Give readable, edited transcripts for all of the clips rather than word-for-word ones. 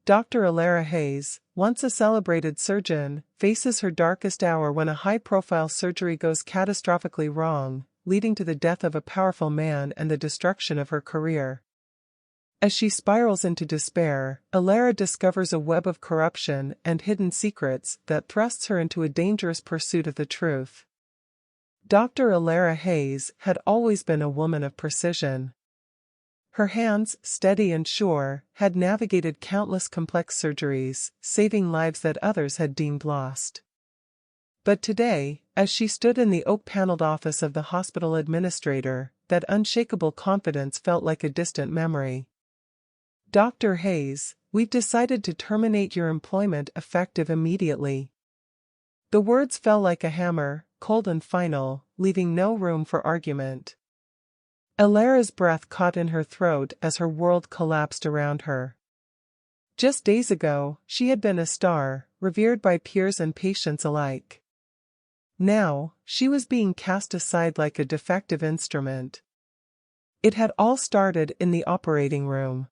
Dr. Alara Hayes, once a celebrated surgeon, faces her darkest hour when a high-profile surgery goes catastrophically wrong, leading to the death of a powerful man and the destruction of her career. As she spirals into despair, Alara discovers a web of corruption and hidden secrets that thrusts her into a dangerous pursuit of the truth. Dr. Alara Hayes had always been a woman of precision. Her hands, steady and sure, had navigated countless complex surgeries, saving lives that others had deemed lost. But today, as she stood in the oak-paneled office of the hospital administrator, that unshakable confidence felt like a distant memory. "Dr. Hayes, we've decided to terminate your employment effective immediately." The words fell like a hammer, cold and final, leaving no room for argument. Alara's breath caught in her throat as her world collapsed around her. Just days ago, she had been a star, revered by peers and patients alike. Now, she was being cast aside like a defective instrument. It had all started in the operating room.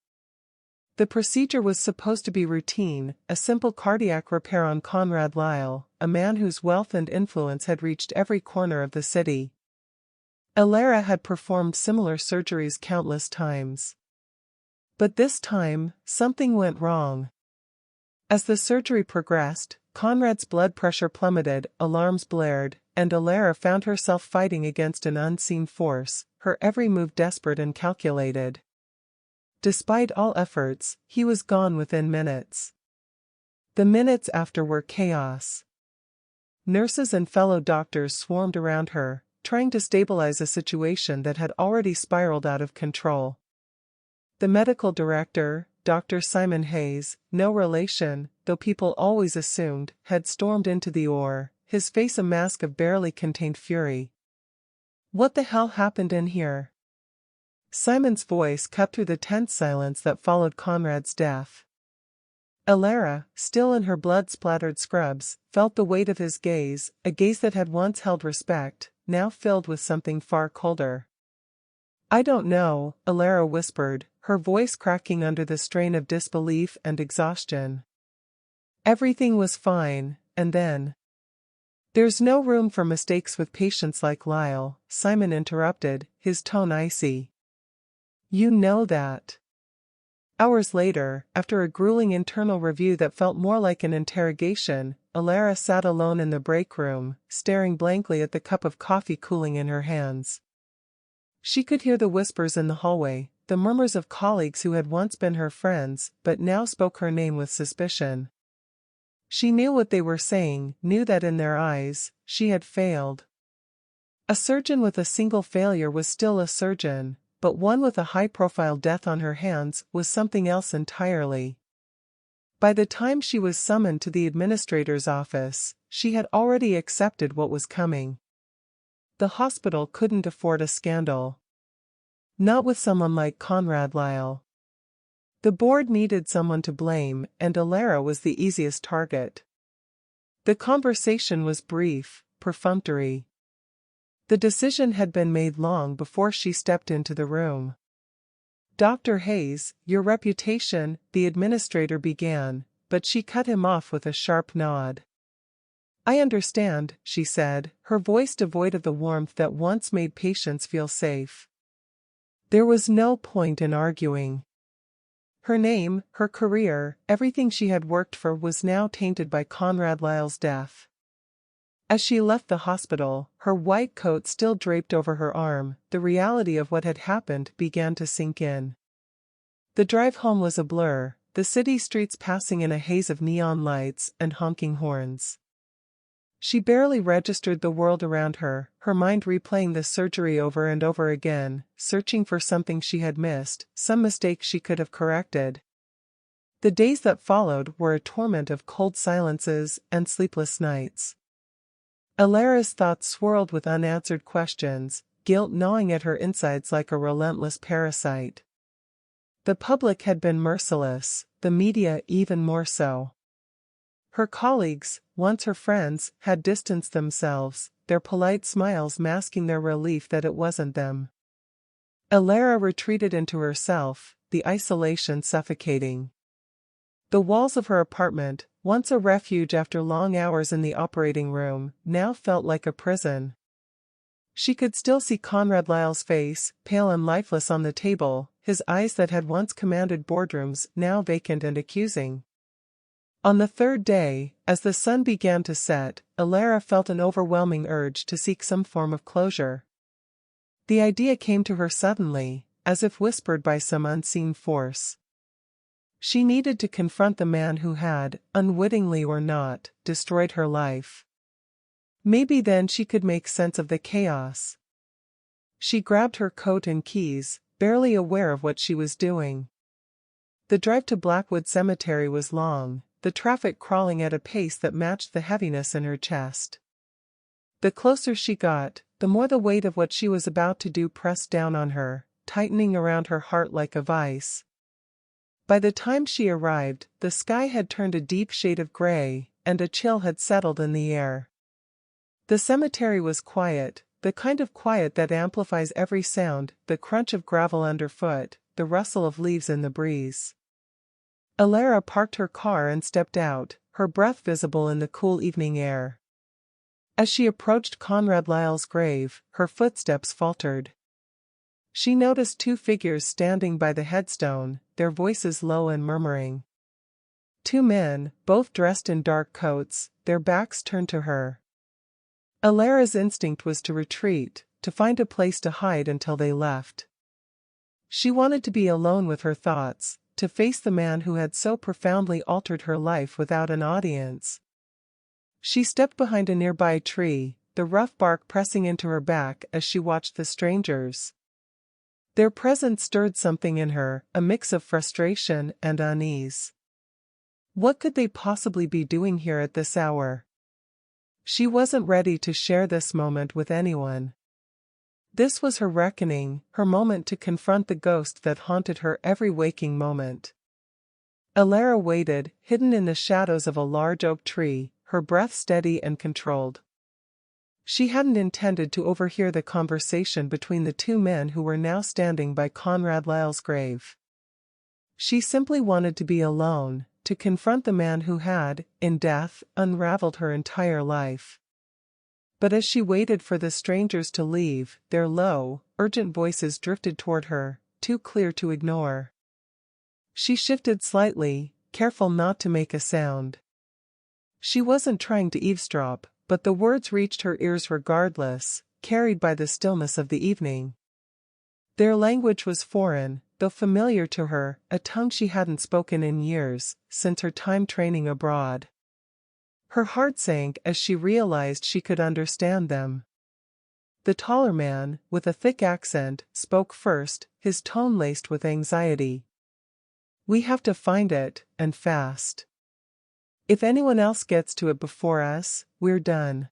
The procedure was supposed to be routine, a simple cardiac repair on Conrad Lyle, a man whose wealth and influence had reached every corner of the city. Alara had performed similar surgeries countless times. But this time, something went wrong. As the surgery progressed, Conrad's blood pressure plummeted, alarms blared, and Alara found herself fighting against an unseen force, her every move desperate and calculated. Despite all efforts, he was gone within minutes. The minutes after were chaos. Nurses and fellow doctors swarmed around her, trying to stabilize a situation that had already spiraled out of control. The medical director, Dr. Simon Hayes, no relation, though people always assumed, had stormed into the OR, his face a mask of barely contained fury. "What the hell happened in here?" Simon's voice cut through the tense silence that followed Conrad's death. Alara, still in her blood-splattered scrubs, felt the weight of his gaze, a gaze that had once held respect, now filled with something far colder. "I don't know," Alara whispered, her voice cracking under the strain of disbelief and exhaustion. "Everything was fine, and then—" "There's no room for mistakes with patients like Lyle," Simon interrupted, his tone icy. "You know that." Hours later, after a grueling internal review that felt more like an interrogation, Alara sat alone in the break room, staring blankly at the cup of coffee cooling in her hands. She could hear the whispers in the hallway, the murmurs of colleagues who had once been her friends but now spoke her name with suspicion. She knew what they were saying, knew that in their eyes, she had failed. A surgeon with a single failure was still a surgeon, but one with a high-profile death on her hands was something else entirely. By the time she was summoned to the administrator's office, she had already accepted what was coming. The hospital couldn't afford a scandal. Not with someone like Conrad Lyle. The board needed someone to blame, and Alara was the easiest target. The conversation was brief, perfunctory. The decision had been made long before she stepped into the room. "Dr. Hayes, your reputation," the administrator began, but she cut him off with a sharp nod. "I understand," she said, her voice devoid of the warmth that once made patients feel safe. There was no point in arguing. Her name, her career, everything she had worked for was now tainted by Conrad Lyle's death. As she left the hospital, her white coat still draped over her arm, the reality of what had happened began to sink in. The drive home was a blur, the city streets passing in a haze of neon lights and honking horns. She barely registered the world around her, her mind replaying the surgery over and over again, searching for something she had missed, some mistake she could have corrected. The days that followed were a torment of cold silences and sleepless nights. Alara's thoughts swirled with unanswered questions, guilt gnawing at her insides like a relentless parasite. The public had been merciless, the media even more so. Her colleagues, once her friends, had distanced themselves, their polite smiles masking their relief that it wasn't them. Alara retreated into herself, the isolation suffocating. The walls of her apartment, once a refuge after long hours in the operating room, now felt like a prison. She could still see Conrad Lyle's face, pale and lifeless on the table, his eyes that had once commanded boardrooms now vacant and accusing. On the third day, as the sun began to set, Alara felt an overwhelming urge to seek some form of closure. The idea came to her suddenly, as if whispered by some unseen force. She needed to confront the man who had, unwittingly or not, destroyed her life. Maybe then she could make sense of the chaos. She grabbed her coat and keys, barely aware of what she was doing. The drive to Blackwood Cemetery was long, the traffic crawling at a pace that matched the heaviness in her chest. The closer she got, the more the weight of what she was about to do pressed down on her, tightening around her heart like a vice. By the time she arrived, the sky had turned a deep shade of gray, and a chill had settled in the air. The cemetery was quiet, the kind of quiet that amplifies every sound, the crunch of gravel underfoot, the rustle of leaves in the breeze. Alara parked her car and stepped out, her breath visible in the cool evening air. As she approached Conrad Lyle's grave, her footsteps faltered. She noticed two figures standing by the headstone, their voices low and murmuring. Two men, both dressed in dark coats, their backs turned to her. Alara's instinct was to retreat, to find a place to hide until they left. She wanted to be alone with her thoughts, to face the man who had so profoundly altered her life without an audience. She stepped behind a nearby tree, the rough bark pressing into her back as she watched the strangers. Their presence stirred something in her, a mix of frustration and unease. What could they possibly be doing here at this hour? She wasn't ready to share this moment with anyone. This was her reckoning, her moment to confront the ghost that haunted her every waking moment. Alara waited, hidden in the shadows of a large oak tree, her breath steady and controlled. She hadn't intended to overhear the conversation between the two men who were now standing by Conrad Lyle's grave. She simply wanted to be alone, to confront the man who had, in death, unraveled her entire life. But as she waited for the strangers to leave, their low, urgent voices drifted toward her, too clear to ignore. She shifted slightly, careful not to make a sound. She wasn't trying to eavesdrop, but the words reached her ears regardless, carried by the stillness of the evening. Their language was foreign, though familiar to her, a tongue she hadn't spoken in years, since her time training abroad. Her heart sank as she realized she could understand them. The taller man, with a thick accent, spoke first, his tone laced with anxiety. "We have to find it, and fast. If anyone else gets to it before us, we're done."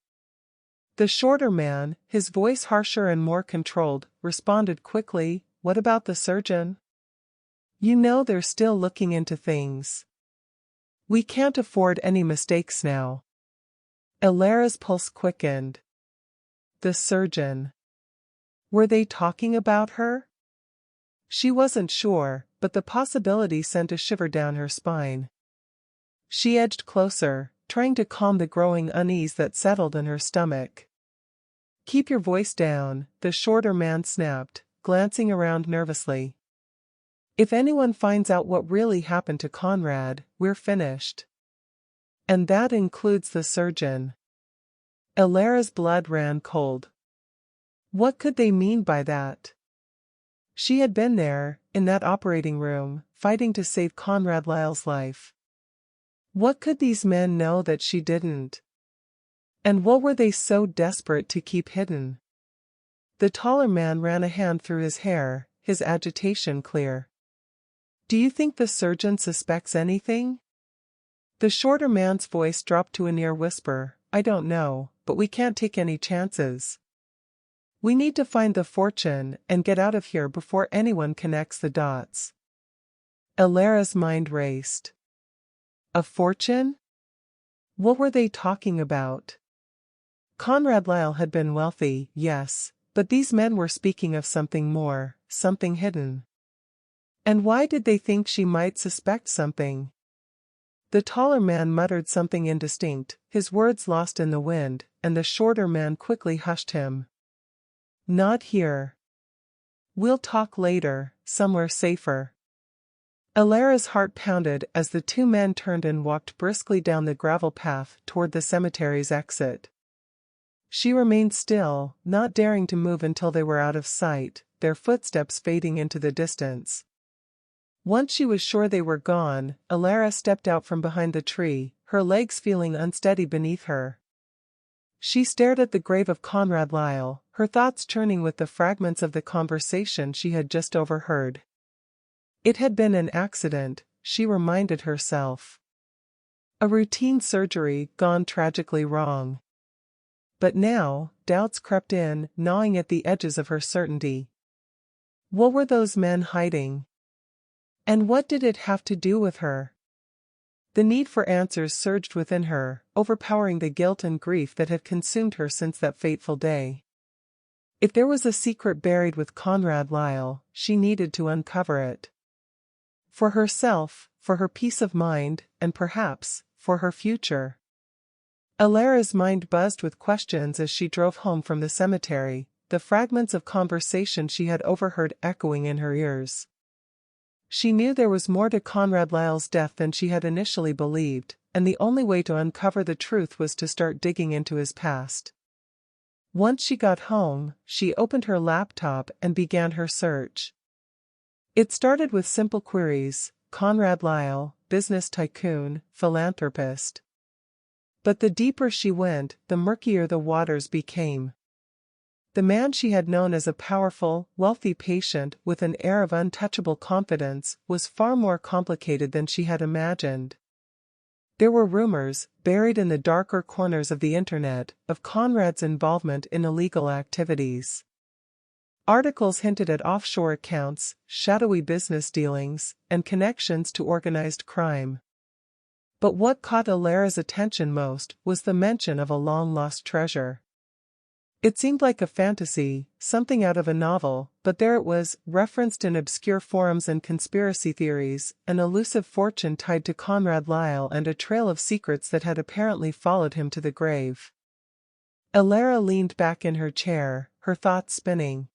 The shorter man, his voice harsher and more controlled, responded quickly, "What about the surgeon? You know they're still looking into things. We can't afford any mistakes now." Alara's pulse quickened. The surgeon. Were they talking about her? She wasn't sure, but the possibility sent a shiver down her spine. She edged closer, trying to calm the growing unease that settled in her stomach. "Keep your voice down," the shorter man snapped, glancing around nervously. "If anyone finds out what really happened to Conrad, we're finished. And that includes the surgeon." Alara's blood ran cold. What could they mean by that? She had been there, in that operating room, fighting to save Conrad Lyle's life. What could these men know that she didn't? And what were they so desperate to keep hidden? The taller man ran a hand through his hair, his agitation clear. "Do you think the surgeon suspects anything?" The shorter man's voice dropped to a near whisper, "I don't know, but we can't take any chances. We need to find the fortune and get out of here before anyone connects the dots." Alara's mind raced. A fortune? What were they talking about? Conrad Lyle had been wealthy, yes, but these men were speaking of something more, something hidden. And why did they think she might suspect something? The taller man muttered something indistinct, his words lost in the wind, and the shorter man quickly hushed him. Not here. We'll talk later, somewhere safer. Alara's heart pounded as the two men turned and walked briskly down the gravel path toward the cemetery's exit. She remained still, not daring to move until they were out of sight, their footsteps fading into the distance. Once she was sure they were gone, Alara stepped out from behind the tree, her legs feeling unsteady beneath her. She stared at the grave of Conrad Lyle, her thoughts churning with the fragments of the conversation she had just overheard. It had been an accident, she reminded herself. A routine surgery gone tragically wrong. But now, doubts crept in, gnawing at the edges of her certainty. What were those men hiding? And what did it have to do with her? The need for answers surged within her, overpowering the guilt and grief that had consumed her since that fateful day. If there was a secret buried with Conrad Lyle, she needed to uncover it. For herself, for her peace of mind, and perhaps, for her future. Alara's mind buzzed with questions as she drove home from the cemetery, the fragments of conversation she had overheard echoing in her ears. She knew there was more to Conrad Lyle's death than she had initially believed, and the only way to uncover the truth was to start digging into his past. Once she got home, she opened her laptop and began her search. It started with simple queries: Conrad Lyle, business tycoon, philanthropist. But the deeper she went, the murkier the waters became. The man she had known as a powerful, wealthy patient with an air of untouchable confidence was far more complicated than she had imagined. There were rumors, buried in the darker corners of the internet, of Conrad's involvement in illegal activities. Articles hinted at offshore accounts, shadowy business dealings, and connections to organized crime. But what caught Alara's attention most was the mention of a long-lost treasure. It seemed like a fantasy, something out of a novel, but there it was, referenced in obscure forums and conspiracy theories, an elusive fortune tied to Conrad Lyle and a trail of secrets that had apparently followed him to the grave. Alara leaned back in her chair, her thoughts spinning.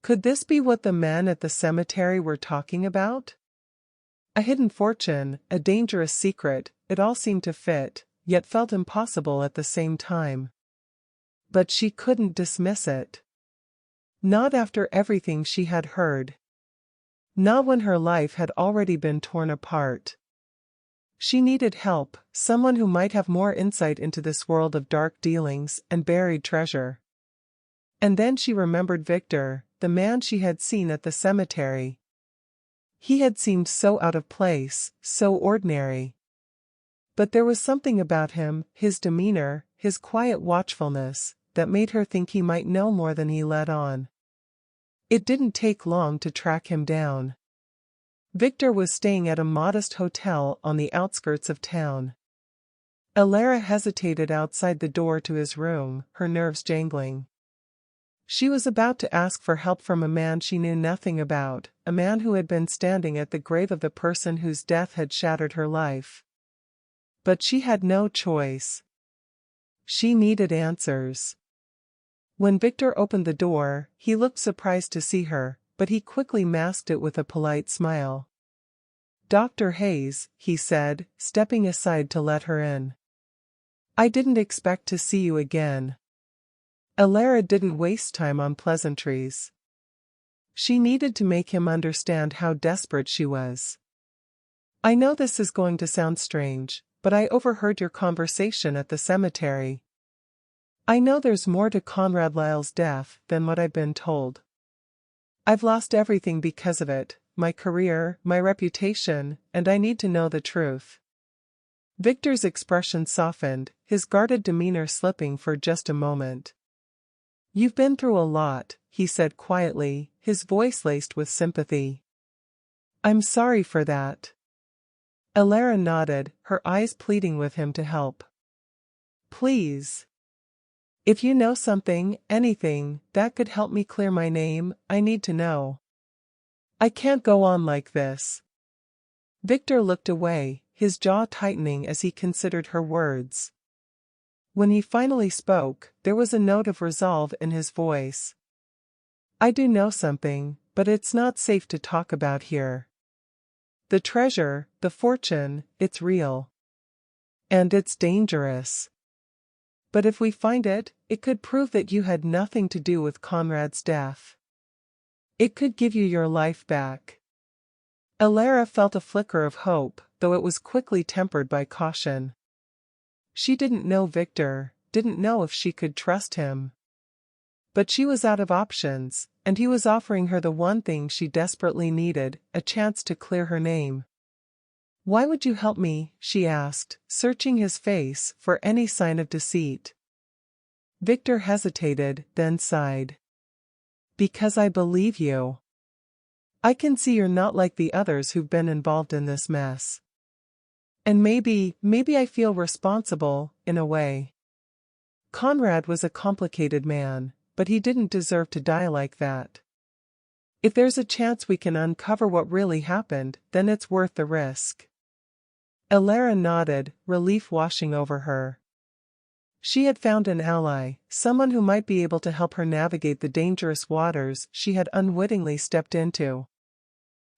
Could this be what the men at the cemetery were talking about? A hidden fortune, a dangerous secret, it all seemed to fit, yet felt impossible at the same time. But she couldn't dismiss it. Not after everything she had heard. Not when her life had already been torn apart. She needed help, someone who might have more insight into this world of dark dealings and buried treasure. And then she remembered Victor, the man she had seen at the cemetery. He had seemed so out of place, so ordinary. But there was something about him, his demeanor, his quiet watchfulness, that made her think he might know more than he let on. It didn't take long to track him down. Victor was staying at a modest hotel on the outskirts of town. Alara hesitated outside the door to his room, her nerves jangling. She was about to ask for help from a man she knew nothing about, a man who had been standing at the grave of the person whose death had shattered her life. But she had no choice. She needed answers. When Victor opened the door, he looked surprised to see her, but he quickly masked it with a polite smile. "Dr. Hayes," he said, stepping aside to let her in. "I didn't expect to see you again." Alara didn't waste time on pleasantries. She needed to make him understand how desperate she was. "I know this is going to sound strange, but I overheard your conversation at the cemetery. I know there's more to Conrad Lyle's death than what I've been told. I've lost everything because of it, my career, my reputation, and I need to know the truth." Victor's expression softened, his guarded demeanor slipping for just a moment. "You've been through a lot," he said quietly, his voice laced with sympathy. "I'm sorry for that." Alara nodded, her eyes pleading with him to help. "Please. If you know something, anything, that could help me clear my name, I need to know. I can't go on like this." Victor looked away, his jaw tightening as he considered her words. When he finally spoke, there was a note of resolve in his voice. "I do know something, but it's not safe to talk about here. The treasure, the fortune, it's real. And it's dangerous. But if we find it, it could prove that you had nothing to do with Conrad's death. It could give you your life back." Elara felt a flicker of hope, though it was quickly tempered by caution. She didn't know Victor, didn't know if she could trust him. But she was out of options, and he was offering her the one thing she desperately needed, a chance to clear her name. "Why would you help me?" she asked, searching his face for any sign of deceit. Victor hesitated, then sighed. "Because I believe you. I can see you're not like the others who've been involved in this mess. And maybe I feel responsible, in a way. Conrad was a complicated man, but he didn't deserve to die like that. If there's a chance we can uncover what really happened, then it's worth the risk." Elara nodded, relief washing over her. She had found an ally, someone who might be able to help her navigate the dangerous waters she had unwittingly stepped into.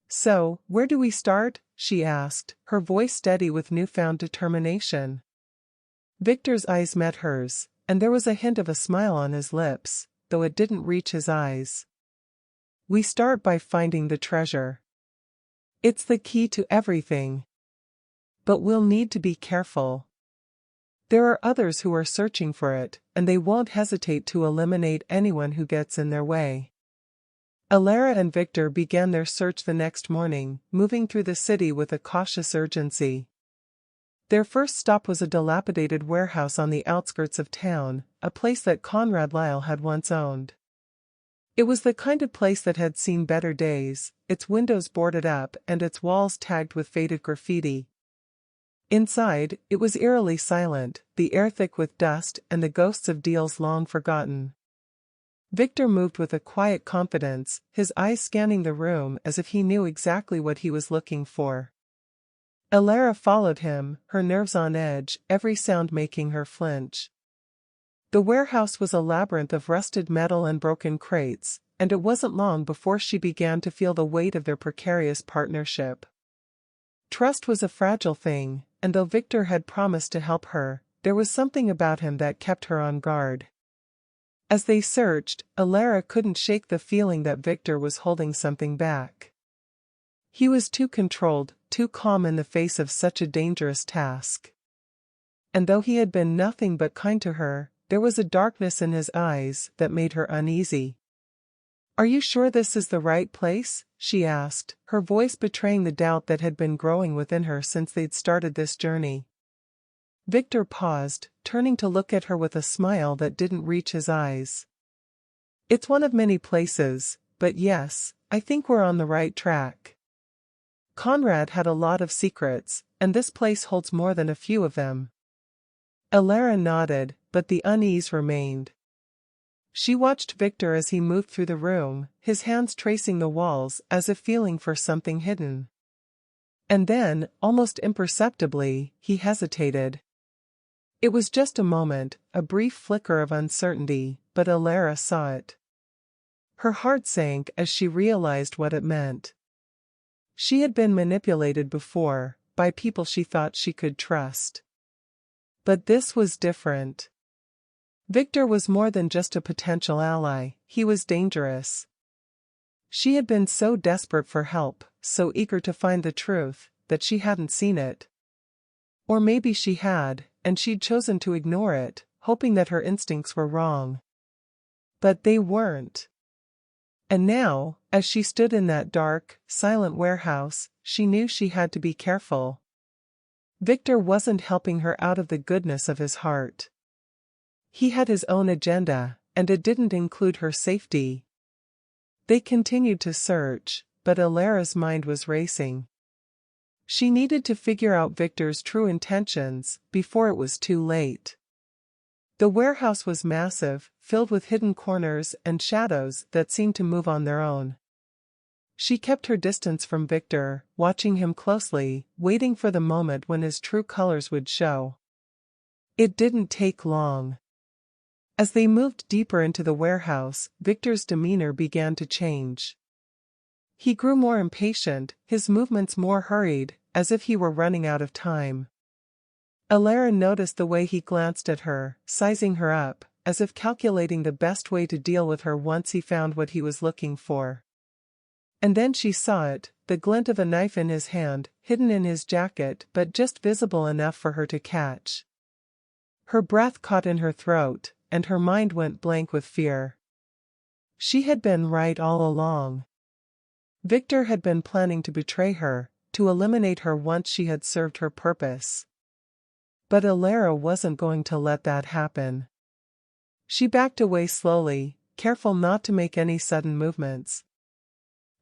"So, where do we start?" she asked, her voice steady with newfound determination. Victor's eyes met hers, and there was a hint of a smile on his lips, though it didn't reach his eyes. "We start by finding the treasure. It's the key to everything. But we'll need to be careful. There are others who are searching for it, and they won't hesitate to eliminate anyone who gets in their way." Elara and Victor began their search the next morning, moving through the city with a cautious urgency. Their first stop was a dilapidated warehouse on the outskirts of town, a place that Conrad Lyle had once owned. It was the kind of place that had seen better days, its windows boarded up and its walls tagged with faded graffiti. Inside, it was eerily silent, the air thick with dust and the ghosts of deals long forgotten. Victor moved with a quiet confidence, his eyes scanning the room as if he knew exactly what he was looking for. Elara followed him, her nerves on edge, every sound making her flinch. The warehouse was a labyrinth of rusted metal and broken crates, and it wasn't long before she began to feel the weight of their precarious partnership. Trust was a fragile thing, and though Victor had promised to help her, there was something about him that kept her on guard. As they searched, Elara couldn't shake the feeling that Victor was holding something back. He was too controlled, too calm in the face of such a dangerous task. And though he had been nothing but kind to her, there was a darkness in his eyes that made her uneasy. "Are you sure this is the right place?" she asked, her voice betraying the doubt that had been growing within her since they'd started this journey. Victor paused, turning to look at her with a smile that didn't reach his eyes. "It's one of many places, but yes, I think we're on the right track. Conrad had a lot of secrets, and this place holds more than a few of them." Elara nodded, but the unease remained. She watched Victor as he moved through the room, his hands tracing the walls as if feeling for something hidden. And then, almost imperceptibly, he hesitated. It was just a moment, a brief flicker of uncertainty, but Elara saw it. Her heart sank as she realized what it meant. She had been manipulated before, by people she thought she could trust. But this was different. Victor was more than just a potential ally, he was dangerous. She had been so desperate for help, so eager to find the truth, that she hadn't seen it. Or maybe she had, and she'd chosen to ignore it, hoping that her instincts were wrong. But they weren't. And now, as she stood in that dark, silent warehouse, she knew she had to be careful. Victor wasn't helping her out of the goodness of his heart. He had his own agenda, and it didn't include her safety. They continued to search, but Elara's mind was racing. She needed to figure out Victor's true intentions before it was too late. The warehouse was massive, filled with hidden corners and shadows that seemed to move on their own. She kept her distance from Victor, watching him closely, waiting for the moment when his true colors would show. It didn't take long. As they moved deeper into the warehouse, Victor's demeanor began to change. He grew more impatient, his movements more hurried, as if he were running out of time. Alara noticed the way he glanced at her, sizing her up, as if calculating the best way to deal with her once he found what he was looking for. And then she saw it, the glint of a knife in his hand, hidden in his jacket but just visible enough for her to catch. Her breath caught in her throat, and her mind went blank with fear. She had been right all along. Victor had been planning to betray her, to eliminate her once she had served her purpose. But Alara wasn't going to let that happen. She backed away slowly, careful not to make any sudden movements.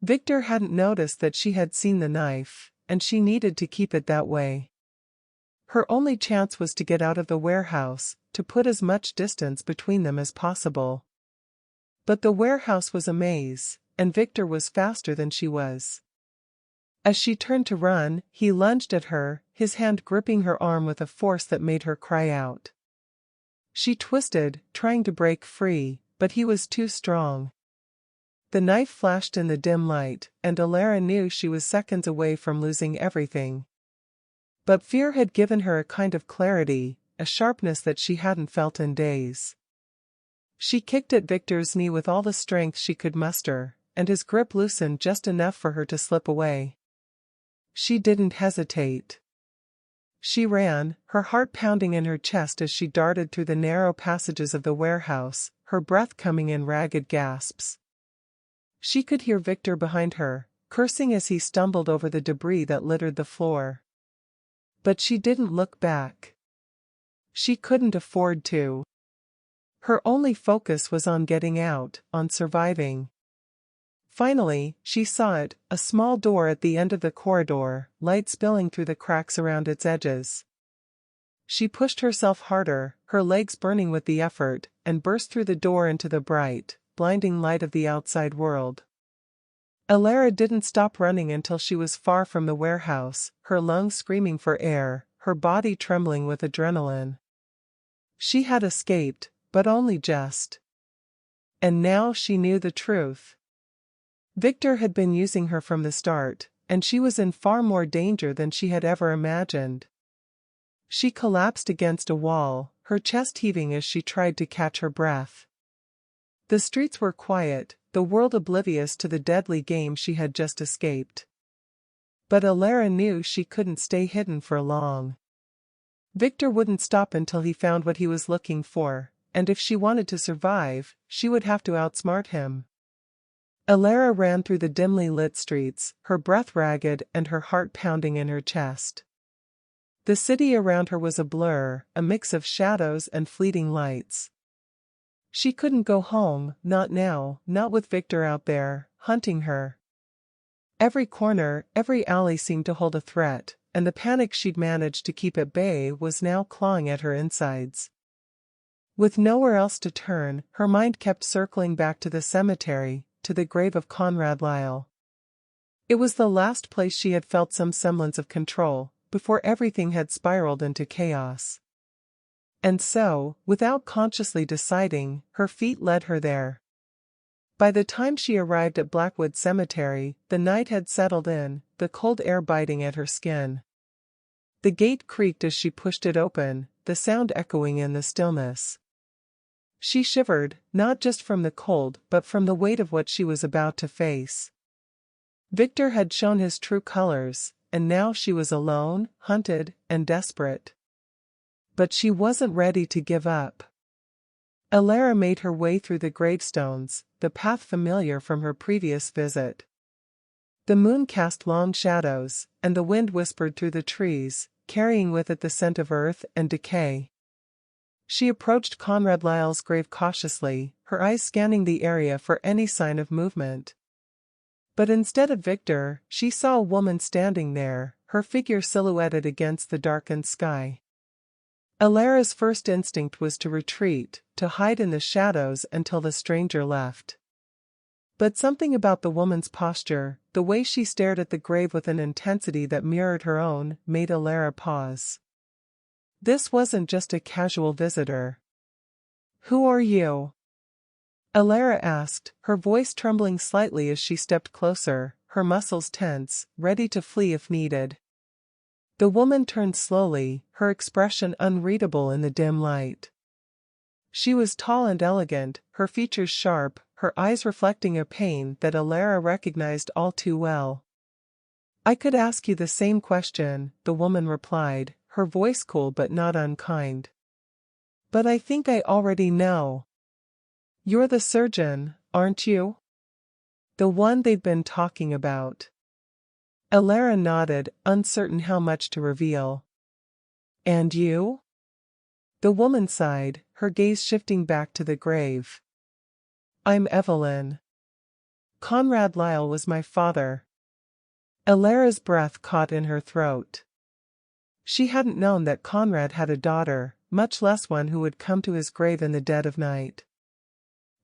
Victor hadn't noticed that she had seen the knife, and she needed to keep it that way. Her only chance was to get out of the warehouse, to put as much distance between them as possible. But the warehouse was a maze, and Victor was faster than she was. As she turned to run, he lunged at her, his hand gripping her arm with a force that made her cry out. She twisted, trying to break free, but he was too strong. The knife flashed in the dim light, and Alara knew she was seconds away from losing everything. But fear had given her a kind of clarity, a sharpness that she hadn't felt in days. She kicked at Victor's knee with all the strength she could muster, and his grip loosened just enough for her to slip away. She didn't hesitate. She ran, her heart pounding in her chest as she darted through the narrow passages of the warehouse, her breath coming in ragged gasps. She could hear Victor behind her, cursing as he stumbled over the debris that littered the floor. But she didn't look back. She couldn't afford to. Her only focus was on getting out, on surviving. Finally, she saw it, a small door at the end of the corridor, light spilling through the cracks around its edges. She pushed herself harder, her legs burning with the effort, and burst through the door into the bright, blinding light of the outside world. Alara didn't stop running until she was far from the warehouse, her lungs screaming for air, her body trembling with adrenaline. She had escaped, but only just. And now she knew the truth. Victor had been using her from the start, and she was in far more danger than she had ever imagined. She collapsed against a wall, her chest heaving as she tried to catch her breath. The streets were quiet, the world oblivious to the deadly game she had just escaped. But Alara knew she couldn't stay hidden for long. Victor wouldn't stop until he found what he was looking for, and if she wanted to survive, she would have to outsmart him. Alara ran through the dimly lit streets, her breath ragged and her heart pounding in her chest. The city around her was a blur, a mix of shadows and fleeting lights. She couldn't go home, not now, not with Victor out there, hunting her. Every corner, every alley seemed to hold a threat, and the panic she'd managed to keep at bay was now clawing at her insides. With nowhere else to turn, her mind kept circling back to the cemetery, to the grave of Conrad Lyle. It was the last place she had felt some semblance of control, before everything had spiraled into chaos. And so, without consciously deciding, her feet led her there. By the time she arrived at Blackwood Cemetery, the night had settled in, the cold air biting at her skin. The gate creaked as she pushed it open, the sound echoing in the stillness. She shivered, not just from the cold but from the weight of what she was about to face. Victor had shown his true colors, and now she was alone, hunted, and desperate. But she wasn't ready to give up. Alara made her way through the gravestones, the path familiar from her previous visit. The moon cast long shadows, and the wind whispered through the trees, carrying with it the scent of earth and decay. She approached Conrad Lyle's grave cautiously, her eyes scanning the area for any sign of movement. But instead of Victor, she saw a woman standing there, her figure silhouetted against the darkened sky. Alara's first instinct was to retreat, to hide in the shadows until the stranger left. But something about the woman's posture, the way she stared at the grave with an intensity that mirrored her own, made Alara pause. This wasn't just a casual visitor. "Who are you?" Alara asked, her voice trembling slightly as she stepped closer, her muscles tense, ready to flee if needed. The woman turned slowly, her expression unreadable in the dim light. She was tall and elegant, her features sharp, her eyes reflecting a pain that Alara recognized all too well. "I could ask you the same question," the woman replied, her voice cool but not unkind. "But I think I already know. You're the surgeon, aren't you? The one they'd been talking about." Alara nodded, uncertain how much to reveal. "And you?" The woman sighed, her gaze shifting back to the grave. "I'm Evelyn. Conrad Lyle was my father." Alara's breath caught in her throat. She hadn't known that Conrad had a daughter, much less one who would come to his grave in the dead of night.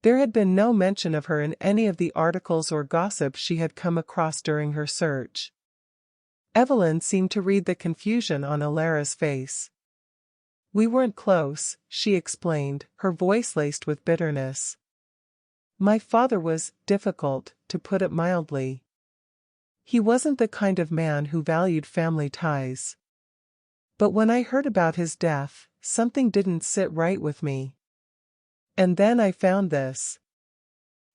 There had been no mention of her in any of the articles or gossip she had come across during her search. Evelyn seemed to read the confusion on Alara's face. "We weren't close," she explained, her voice laced with bitterness. "My father was difficult, to put it mildly. He wasn't the kind of man who valued family ties. But when I heard about his death, something didn't sit right with me. And then I found this."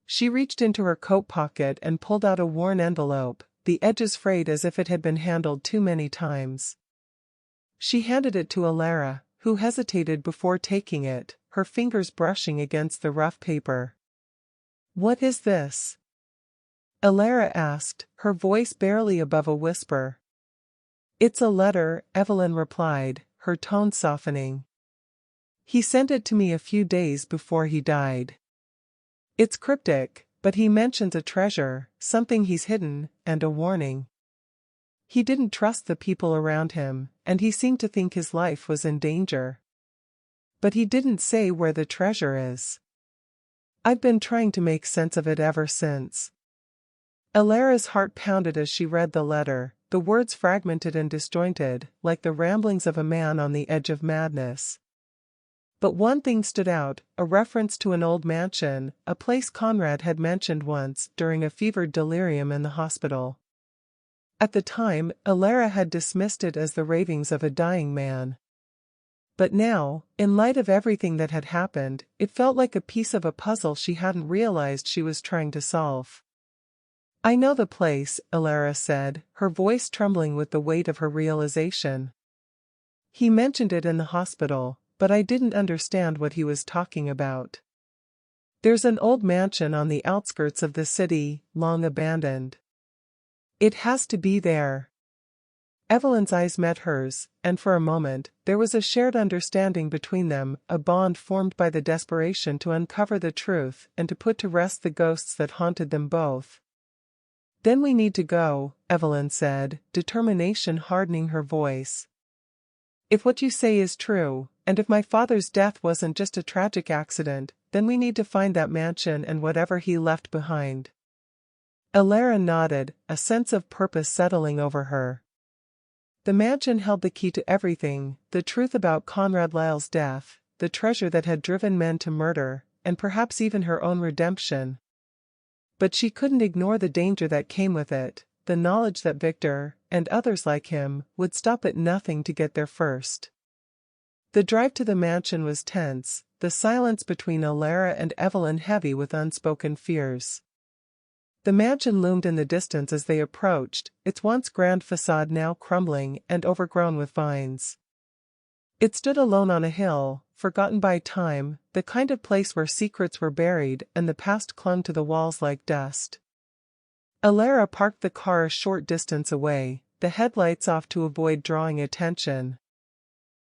She reached into her coat pocket and pulled out a worn envelope, the edges frayed as if it had been handled too many times. She handed it to Alara, who hesitated before taking it, her fingers brushing against the rough paper. "What is this?" Alara asked, her voice barely above a whisper. "It's a letter," Evelyn replied, her tone softening. "He sent it to me a few days before he died. It's cryptic, but he mentions a treasure, something he's hidden, and a warning. He didn't trust the people around him, and he seemed to think his life was in danger. But he didn't say where the treasure is. I've been trying to make sense of it ever since." Alara's heart pounded as she read the letter, the words fragmented and disjointed, like the ramblings of a man on the edge of madness. But one thing stood out, a reference to an old mansion, a place Conrad had mentioned once during a fevered delirium in the hospital. At the time, Alara had dismissed it as the ravings of a dying man. But now, in light of everything that had happened, it felt like a piece of a puzzle she hadn't realized she was trying to solve. "I know the place," Alara said, her voice trembling with the weight of her realization. "He mentioned it in the hospital, but I didn't understand what he was talking about. There's an old mansion on the outskirts of the city, long abandoned. It has to be there." Evelyn's eyes met hers, and for a moment, there was a shared understanding between them, a bond formed by the desperation to uncover the truth and to put to rest the ghosts that haunted them both. "Then we need to go," Evelyn said, determination hardening her voice. "If what you say is true, and if my father's death wasn't just a tragic accident, then we need to find that mansion and whatever he left behind." Alara nodded, a sense of purpose settling over her. The mansion held the key to everything, the truth about Conrad Lyle's death, the treasure that had driven men to murder, and perhaps even her own redemption. But she couldn't ignore the danger that came with it, the knowledge that Victor, and others like him, would stop at nothing to get there first. The drive to the mansion was tense, the silence between Alara and Evelyn heavy with unspoken fears. The mansion loomed in the distance as they approached, its once grand facade now crumbling and overgrown with vines. It stood alone on a hill, forgotten by time, the kind of place where secrets were buried and the past clung to the walls like dust. Alara parked the car a short distance away, the headlights off to avoid drawing attention.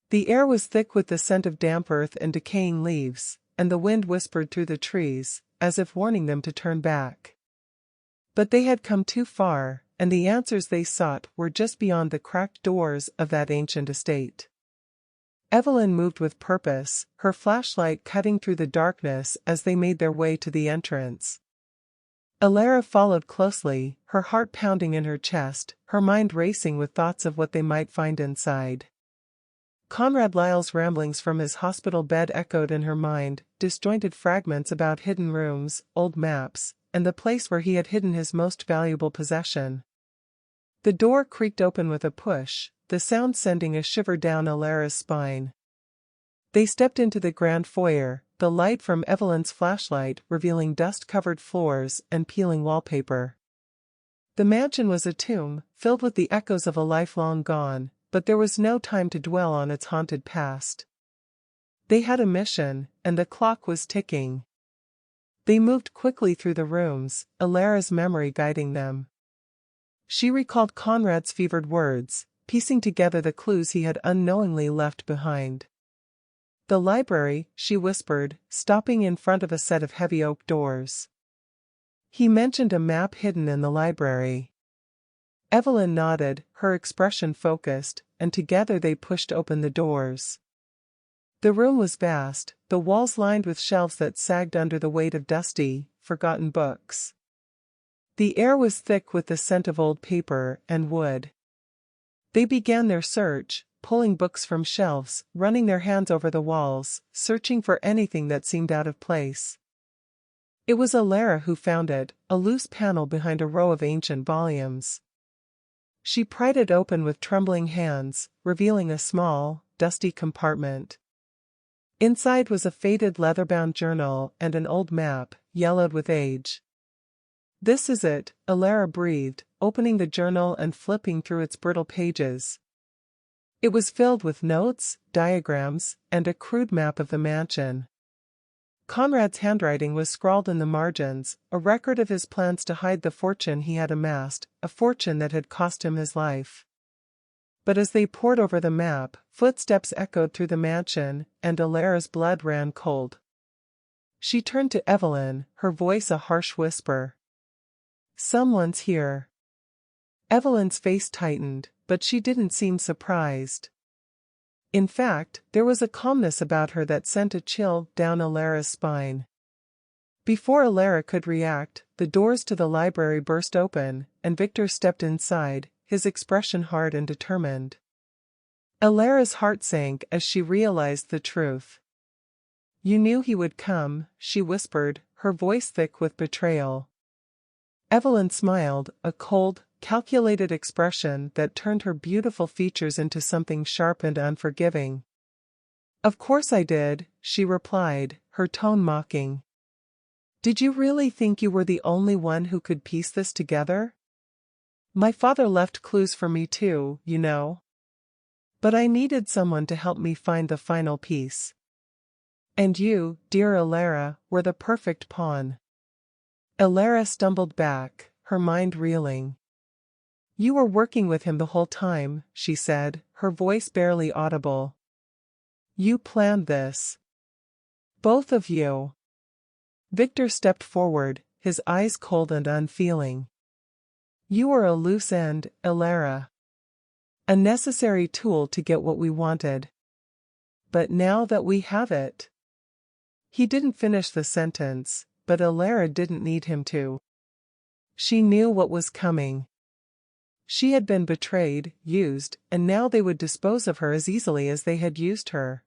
The air was thick with the scent of damp earth and decaying leaves, and the wind whispered through the trees, as if warning them to turn back. But they had come too far, and the answers they sought were just beyond the cracked doors of that ancient estate. Evelyn moved with purpose, her flashlight cutting through the darkness as they made their way to the entrance. Alara followed closely, her heart pounding in her chest, her mind racing with thoughts of what they might find inside. Conrad Lyle's ramblings from his hospital bed echoed in her mind, disjointed fragments about hidden rooms, old maps, and the place where he had hidden his most valuable possession. The door creaked open with a push, the sound sending a shiver down Alara's spine. They stepped into the grand foyer, the light from Evelyn's flashlight revealing dust-covered floors and peeling wallpaper. The mansion was a tomb, filled with the echoes of a life long gone, but there was no time to dwell on its haunted past. They had a mission, and the clock was ticking. They moved quickly through the rooms, Alara's memory guiding them. She recalled Conrad's fevered words, piecing together the clues he had unknowingly left behind. The library, she whispered, stopping in front of a set of heavy oak doors. He mentioned a map hidden in the library. Evelyn nodded, her expression focused, and together they pushed open the doors. The room was vast, the walls lined with shelves that sagged under the weight of dusty, forgotten books. The air was thick with the scent of old paper and wood. They began their search, pulling books from shelves, running their hands over the walls, searching for anything that seemed out of place. It was Alara who found it, a loose panel behind a row of ancient volumes. She pried it open with trembling hands, revealing a small, dusty compartment. Inside was a faded leather-bound journal and an old map, yellowed with age. "This is it," Alara breathed, opening the journal and flipping through its brittle pages. It was filled with notes, diagrams, and a crude map of the mansion. Conrad's handwriting was scrawled in the margins, a record of his plans to hide the fortune he had amassed, a fortune that had cost him his life. But as they pored over the map, footsteps echoed through the mansion, and Alara's blood ran cold. She turned to Evelyn, her voice a harsh whisper. "Someone's here." Evelyn's face tightened, but she didn't seem surprised. In fact, there was a calmness about her that sent a chill down Alara's spine. Before Alara could react, the doors to the library burst open, and Victor stepped inside, his expression hard and determined. Alara's heart sank as she realized the truth. "You knew he would come," she whispered, her voice thick with betrayal. Evelyn smiled, a cold, calculated expression that turned her beautiful features into something sharp and unforgiving. "Of course I did," she replied, her tone mocking. "Did you really think you were the only one who could piece this together? My father left clues for me too, you know. But I needed someone to help me find the final piece. And you, dear Alara, were the perfect pawn." Alara stumbled back, her mind reeling. "You were working with him the whole time," she said, her voice barely audible. "You planned this. Both of you." Victor stepped forward, his eyes cold and unfeeling. "You were a loose end, Alara. A necessary tool to get what we wanted. But now that we have it." He didn't finish the sentence, but Alara didn't need him to. She knew what was coming. She had been betrayed, used, and now they would dispose of her as easily as they had used her.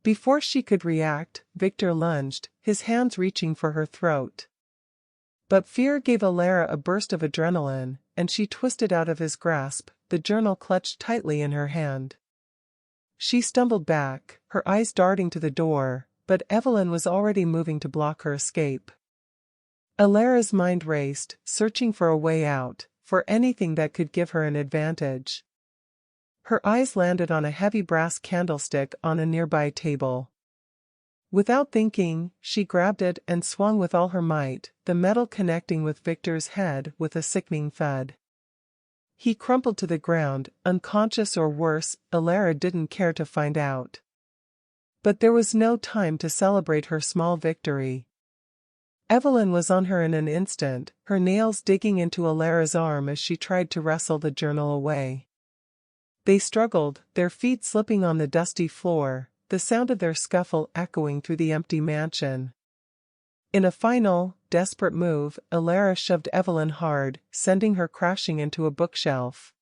Before she could react, Victor lunged, his hands reaching for her throat. But fear gave Alara a burst of adrenaline, and she twisted out of his grasp, the journal clutched tightly in her hand. She stumbled back, her eyes darting to the door, but Evelyn was already moving to block her escape. Alara's mind raced, searching for a way out, for anything that could give her an advantage. Her eyes landed on a heavy brass candlestick on a nearby table. Without thinking, she grabbed it and swung with all her might, the metal connecting with Victor's head with a sickening thud. He crumpled to the ground, unconscious or worse, Alara didn't care to find out. But there was no time to celebrate her small victory. Evelyn was on her in an instant, her nails digging into Alara's arm as she tried to wrestle the journal away. They struggled, their feet slipping on the dusty floor, the sound of their scuffle echoing through the empty mansion. In a final, desperate move, Alara shoved Evelyn hard, sending her crashing into a bookshelf.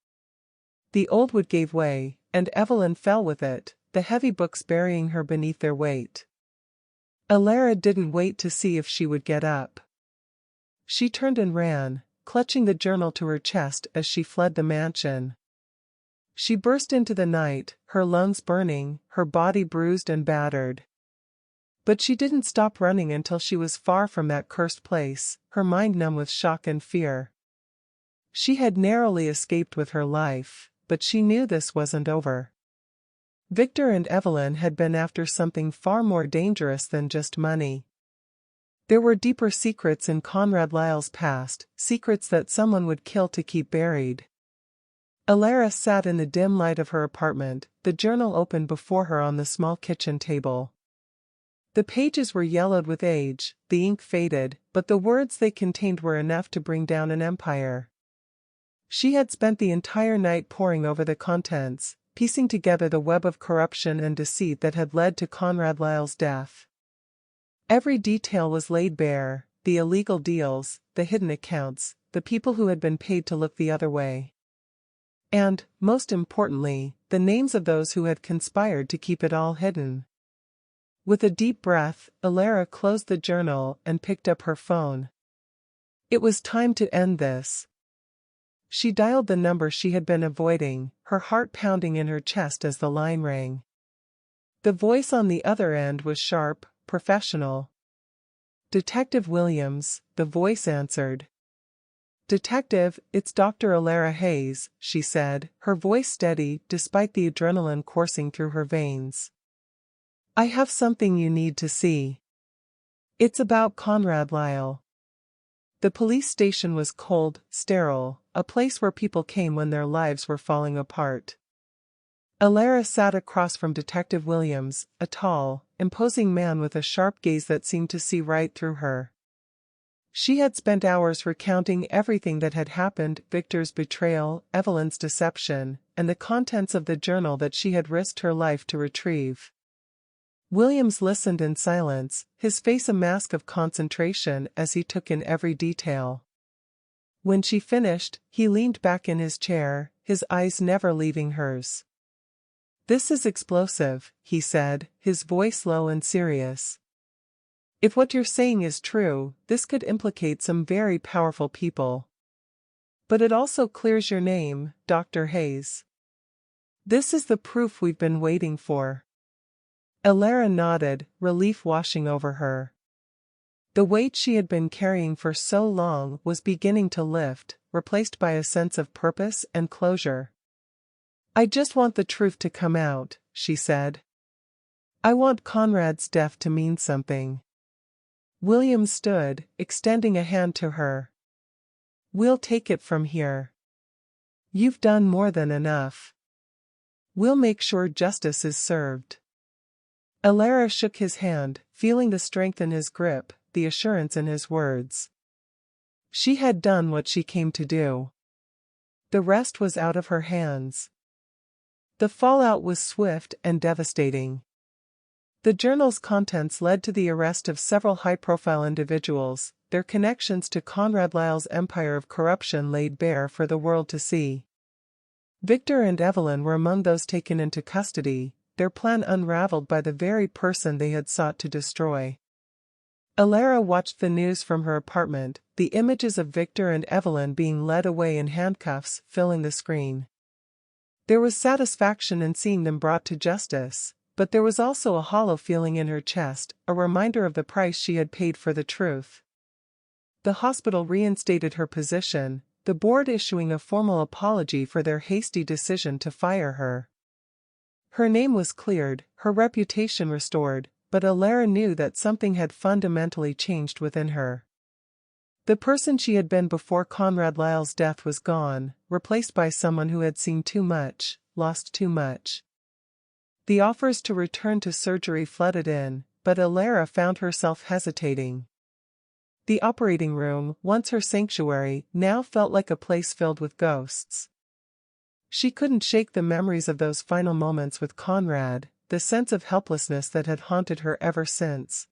The old wood gave way, and Evelyn fell with it, the heavy books burying her beneath their weight. Alara didn't wait to see if she would get up. She turned and ran, clutching the journal to her chest as she fled the mansion. She burst into the night, her lungs burning, her body bruised and battered. But she didn't stop running until she was far from that cursed place, her mind numb with shock and fear. She had narrowly escaped with her life, but she knew this wasn't over. Victor and Evelyn had been after something far more dangerous than just money. There were deeper secrets in Conrad Lyle's past, secrets that someone would kill to keep buried. Alara sat in the dim light of her apartment, the journal open before her on the small kitchen table. The pages were yellowed with age, the ink faded, but the words they contained were enough to bring down an empire. She had spent the entire night poring over the contents, piecing together the web of corruption and deceit that had led to Conrad Lyle's death. Every detail was laid bare, the illegal deals, the hidden accounts, the people who had been paid to look the other way. And, most importantly, the names of those who had conspired to keep it all hidden. With a deep breath, Alara closed the journal and picked up her phone. It was time to end this. She dialed the number she had been avoiding, her heart pounding in her chest as the line rang. The voice on the other end was sharp, professional. "Detective Williams," the voice answered. "Detective, it's Dr. Alara Hayes," she said, her voice steady despite the adrenaline coursing through her veins. "I have something you need to see. It's about Conrad Lyle." The police station was cold, sterile, a place where people came when their lives were falling apart. Alara sat across from Detective Williams, a tall, imposing man with a sharp gaze that seemed to see right through her. She had spent hours recounting everything that had happened, Victor's betrayal, Evelyn's deception, and the contents of the journal that she had risked her life to retrieve. Williams listened in silence, his face a mask of concentration as he took in every detail. When she finished, he leaned back in his chair, his eyes never leaving hers. "This is explosive," he said, his voice low and serious. "If what you're saying is true, this could implicate some very powerful people. But it also clears your name, Dr. Hayes. This is the proof we've been waiting for." Alara nodded, relief washing over her. The weight she had been carrying for so long was beginning to lift, replaced by a sense of purpose and closure. "I just want the truth to come out," she said. "I want Conrad's death to mean something." Williams stood, extending a hand to her. "We'll take it from here. You've done more than enough. We'll make sure justice is served." Alara shook his hand, feeling the strength in his grip, the assurance in his words. She had done what she came to do. The rest was out of her hands. The fallout was swift and devastating. The journal's contents led to the arrest of several high-profile individuals, their connections to Conrad Lyle's empire of corruption laid bare for the world to see. Victor and Evelyn were among those taken into custody, their plan unraveled by the very person they had sought to destroy. Alara watched the news from her apartment, the images of Victor and Evelyn being led away in handcuffs filling the screen. There was satisfaction in seeing them brought to justice, but there was also a hollow feeling in her chest, a reminder of the price she had paid for the truth. The hospital reinstated her position, the board issuing a formal apology for their hasty decision to fire her. Her name was cleared, her reputation restored, but Alara knew that something had fundamentally changed within her. The person she had been before Conrad Lyle's death was gone, replaced by someone who had seen too much, lost too much. The offers to return to surgery flooded in, but Alara found herself hesitating. The operating room, once her sanctuary, now felt like a place filled with ghosts. She couldn't shake the memories of those final moments with Conrad, the sense of helplessness that had haunted her ever since.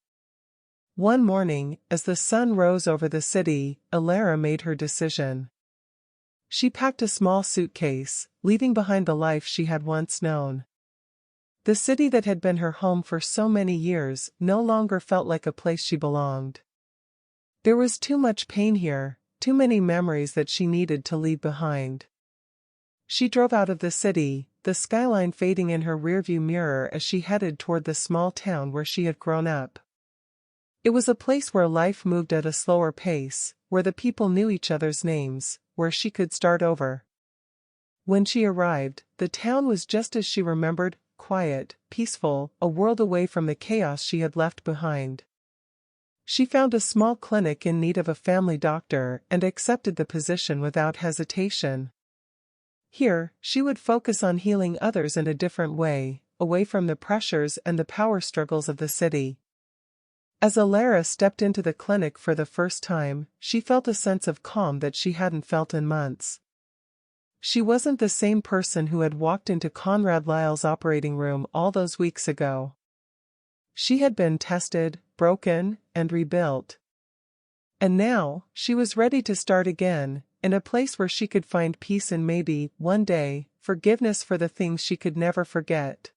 One morning, as the sun rose over the city, Alara made her decision. She packed a small suitcase, leaving behind the life she had once known. The city that had been her home for so many years no longer felt like a place she belonged. There was too much pain here, too many memories that she needed to leave behind. She drove out of the city, the skyline fading in her rearview mirror as she headed toward the small town where she had grown up. It was a place where life moved at a slower pace, where the people knew each other's names, where she could start over. When she arrived, the town was just as she remembered, quiet, peaceful, a world away from the chaos she had left behind. She found a small clinic in need of a family doctor and accepted the position without hesitation. Here, she would focus on healing others in a different way, away from the pressures and the power struggles of the city. As Alara stepped into the clinic for the first time, she felt a sense of calm that she hadn't felt in months. She wasn't the same person who had walked into Conrad Lyle's operating room all those weeks ago. She had been tested, broken, and rebuilt. And now, she was ready to start again, in a place where she could find peace and maybe, one day, forgiveness for the things she could never forget.